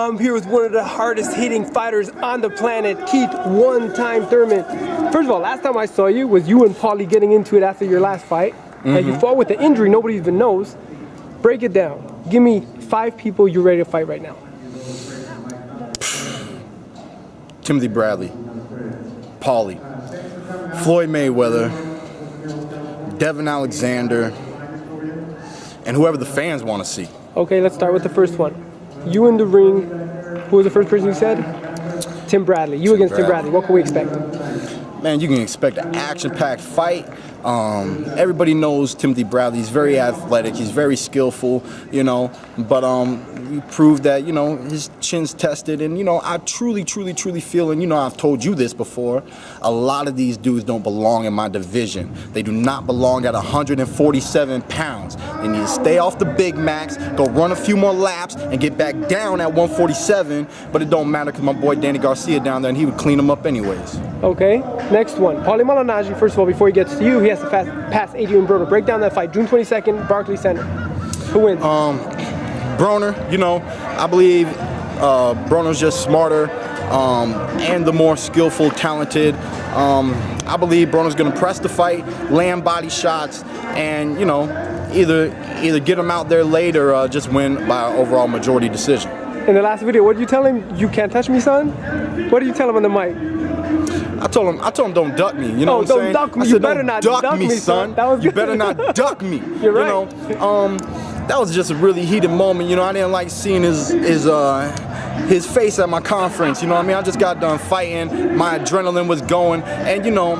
I'm here with one of the hardest hitting fighters on the planet, Keith one-time Thurman. First of all, last time I saw you was you and Paulie getting into it after your last fight. And you fought with the injury nobody even knows. Break it down. Give me 5 people you're ready to fight right now. Timothy Bradley, Paulie, Floyd Mayweather, Devin Alexander, and whoever the fans want to see. Okay, let's start with the first one. You in the ring. Who was the first person you said? Tim Bradley. You against Tim Bradley. What can we expect? Man, you can expect an action-packed fight. Everybody knows Timothy Bradley. He's very athletic. He's very skillful, you know. But we proved that, you know, his chin's tested. And, you know, I truly feel, and, you know, I've told you this before, a lot of these dudes don't belong in my division. They do not belong at 147 pounds. They need to stay off the Big Macs, go run a few more laps, and get back down at 147. But it don't matter because my boy Danny Garcia down there, and he would clean them up anyways. Okay, next one. Paulie Malignaggi, first of all, before he gets to you, he has to pass Adrian Broner. Break down that fight. June 22nd, Barclays Center. Who wins? Broner, you know, I believe Broner's just smarter and the more skillful, talented. I believe Broner's going to press the fight, land body shots, and, you know, either get him out there late or just win by an overall majority decision. In the last video, what did you tell him? You can't touch me, son? What did you tell him on the mic? I told him don't duck me. You know what I'm saying? Duck me. I said, you better not duck me, son. That was you better not duck me. You're right. You know, that was just a really heated moment. You know, I didn't like seeing his face at my conference. You know what I mean? I just got done fighting. My adrenaline was going, and you know,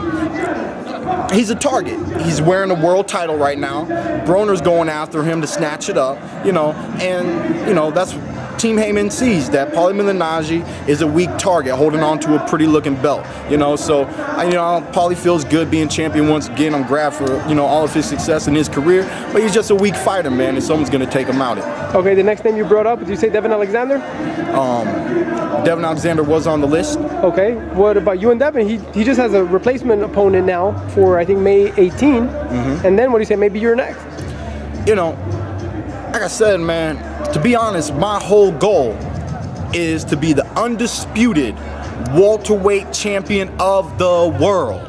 he's a target. He's wearing a world title right now. Broner's going after him to snatch it up. You know, and you know that's. Team Heyman sees that Paulie Malignaggi is a weak target holding on to a pretty looking belt, you know, so you know, Paulie feels good being champion once again. I'm glad for, you know, all of his success in his career, but he's just a weak fighter, man, and someone's going to take him out. Okay, the next name you brought up, did you say Devin Alexander? Devin Alexander was on the list. Okay, what about you and Devin? He just has a replacement opponent now for, I think, May 18, and then what do you say, maybe you're next? You know, like I said, man, to be honest, my whole goal is to be the undisputed welterweight champion of the world.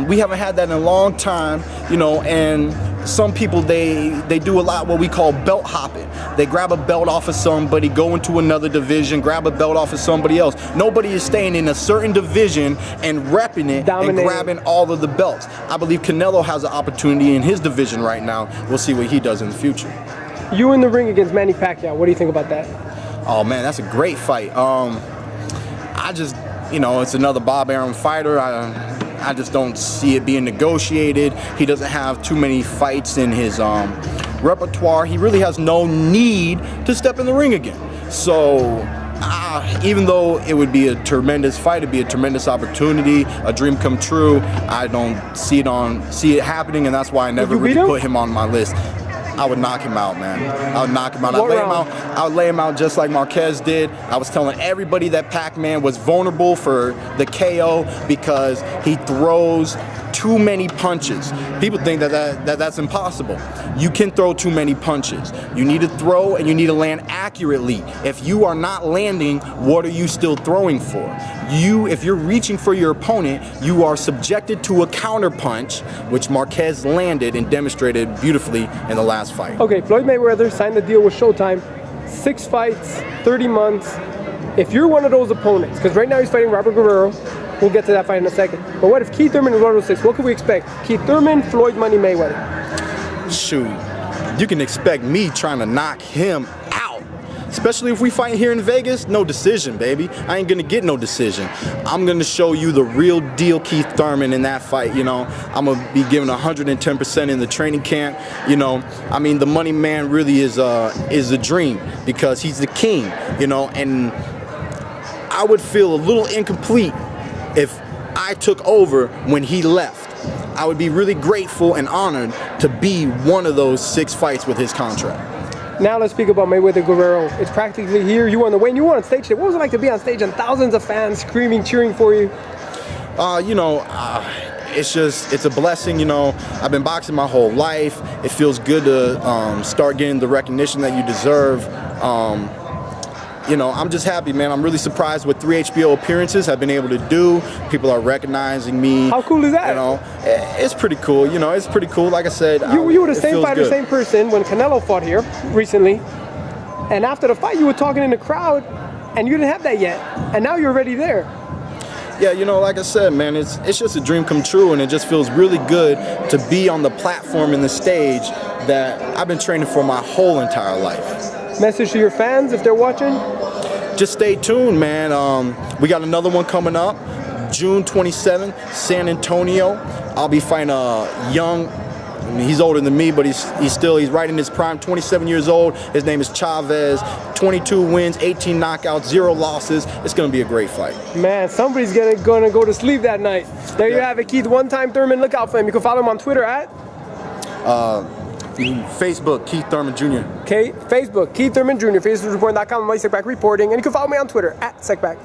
We haven't had that in a long time, you know, and some people, they do a lot what we call belt hopping. They grab a belt off of somebody, go into another division, grab a belt off of somebody else. Nobody is staying in a certain division and repping it and grabbing all of the belts. I believe Canelo has an opportunity in his division right now. We'll see what he does in the future. You in the ring against Manny Pacquiao. What do you think about that? Oh man, that's a great fight. I just, you know, it's another Bob Arum fighter. I just don't see it being negotiated. He doesn't have too many fights in his repertoire. He really has no need to step in the ring again. So even though it would be a tremendous fight, it'd be a tremendous opportunity, a dream come true, I don't see it happening, and that's why I never really put him on my list. I would knock him out, man. I would knock him out. I would lay him out just like Marquez did. I was telling everybody that Pac-Man was vulnerable for the KO because he throws too many punches. People think that's impossible. You can throw too many punches. You need to throw and you need to land accurately. If you are not landing, what are you still throwing for? If you're reaching for your opponent, you are subjected to a counter punch, which Marquez landed and demonstrated beautifully in the last fight. Okay, Floyd Mayweather signed the deal with Showtime. 6 fights, 30 months. If you're one of those opponents, because right now he's fighting Robert Guerrero, we'll get to that fight in a second. But what if Keith Thurman is one of those 6? What can we expect? Keith Thurman, Floyd Money Mayweather. Shoot, you can expect me trying to knock him out. Especially if we fight here in Vegas, no decision, baby. I ain't gonna get no decision. I'm gonna show you the real deal Keith Thurman in that fight, you know. I'm gonna be giving 110% in the training camp, you know. I mean, the money man really is a dream because he's the king, you know, and I would feel a little incomplete if I took over when he left. I would be really grateful and honored to be one of those 6 fights with his contract. Now let's speak about Mayweather Guerrero. It's practically here. You were on the way, and you were on stage today. What was it like to be on stage and thousands of fans screaming, cheering for you? You know, it's a blessing, you know. I've been boxing my whole life. It feels good to start getting the recognition that you deserve. I'm just happy, man. I'm really surprised what 3 HBO appearances have been able to do. People are recognizing me. How cool is that? It's pretty cool. It's pretty cool. Like I said, you were the it same feels fighter, good. same person when Canelo fought here recently. And after the fight, you were talking in the crowd, and you didn't have that yet. And now you're already there. Yeah, like I said, man, it's just a dream come true, and it just feels really good to be on the platform and the stage that I've been training for my whole entire life. Message to your fans if they're watching? Just stay tuned, man. We got another one coming up, June 27th, San Antonio. I'll be fighting a young, he's older than me, but he's right in his prime, 27 years old. His name is Chavez. 22 wins, 18 knockouts, 0 losses. It's going to be a great fight. Man, somebody's gonna go to sleep that night. There you have it, Keith. One-time Thurman. Look out for him. You can follow him on Twitter at Facebook, Keith Thurman Jr. Okay, Facebook, Keith Thurman Jr. FacebookReport.com. I'm Secback Reporting. And you can follow me on Twitter at Secback.